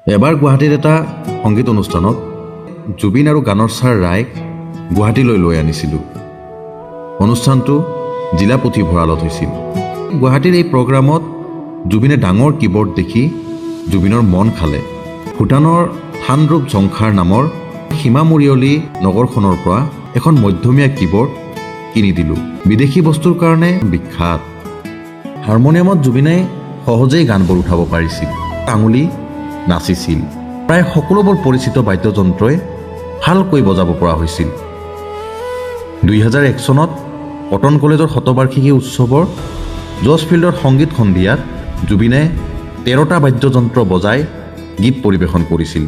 এবাৰ গুৱাহাটীত এটা সংগীত অনুষ্ঠানত জুবিন আৰু গানৰ ছাৰ ৰায়ক গুৱাহাটীলৈ লৈ আনিছিলোঁ। অনুষ্ঠানটো জিলা পুথিভঁৰালত হৈছিল। গুৱাহাটীৰ এই প্ৰগ্ৰামত জুবিনে ডাঙৰ কীবৰ্ড দেখি জুবিনৰ মন খালে। ভূটানৰ থানৰূপ জংখাৰ নামৰ সীমা মৰিয়লি নগৰখনৰ পৰা এখন মধ্যমীয়া কীবৰ্ড কিনি দিলোঁ। বিদেশী বস্তুৰ কাৰণে বিখ্যাত। হাৰমনিয়ামত জুবিনে সহজেই গানবোৰ উঠাব পাৰিছিল, আঙুলি নাচিছিল। প্ৰায় সকলোবোৰ পৰিচিত বাদ্যযন্ত্ৰই ভালকৈ বজাব পৰা হৈছিল। 2001 চনত কটন কলেজৰ শতবাৰ্ষিকী উৎসৱৰ জৰ্জ ফিল্ডৰ সংগীত সন্ধিয়াত জুবিনে 13টা বাদ্যযন্ত্ৰ বজাই গীত পৰিৱেশন কৰিছিল।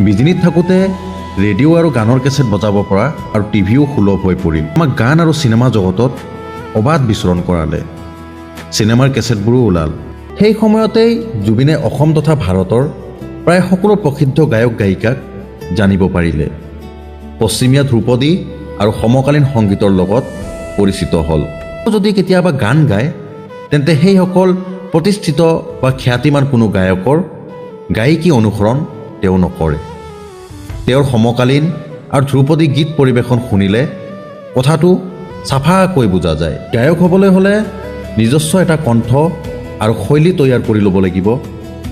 বিজিনিত থাকোঁতে ৰেডিঅ' আৰু গানৰ কেছেট বজাব পৰা আৰু টিভিও সুলভ হৈ পৰিল। আমাক গান আৰু চিনেমা জগতত অবাধ বিচৰণ কৰালে। চিনেমাৰ কেছেটবোৰো ওলাল। সেই সময়তেই জুবিনে অসম তথা ভাৰতৰ প্ৰায় সকলো প্ৰসিদ্ধ গায়ক গায়িকাক জানিব পাৰিলে। পশ্চিমীয়া ধ্ৰুপদী আৰু সমকালীন সংগীতৰ লগত পৰিচিত হ'ল। যদি কেতিয়াবা গান গায় তেন্তে সেইসকল প্ৰতিষ্ঠিত বা খ্যাতিমান কোনো গায়কৰ গায়িকী অনুসৰণ তেওঁ নকৰে। তেওঁৰ সমকালীন আৰু ধ্ৰুপদী গীত পৰিৱেশন শুনিলে কথাটো চাফাকৈ বুজা যায়। গায়ক হ'বলৈ হ'লে নিজস্ব এটা কণ্ঠ আৰু শৈলী তৈয়াৰ কৰি ল'ব লাগিব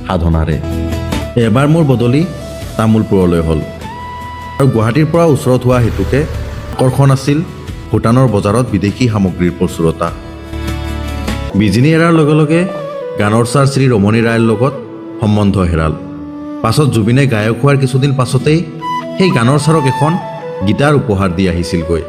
সাধনাৰে। এবাৰ মোৰ বদলি তামোলপুৰলৈ হ'ল আৰু গুৱাহাটীৰ পৰা ওচৰত হোৱা হেতুকে আকৰ্ষণ আছিল ভূটানৰ বজাৰত বিদেশী সামগ্ৰীৰ প্ৰচুৰতা। বিজিনি এৰাৰ লগে লগে গানৰ ছাৰ শ্ৰী ৰমণী ৰায়ৰ লগত সম্বন্ধ হেৰাল। পাছত জুবিনে গায়ক হোৱাৰ কিছুদিন পাছতেই সেই গানৰ ছাৰক এখন গীটাৰ উপহাৰ দি আহিছিলগৈ।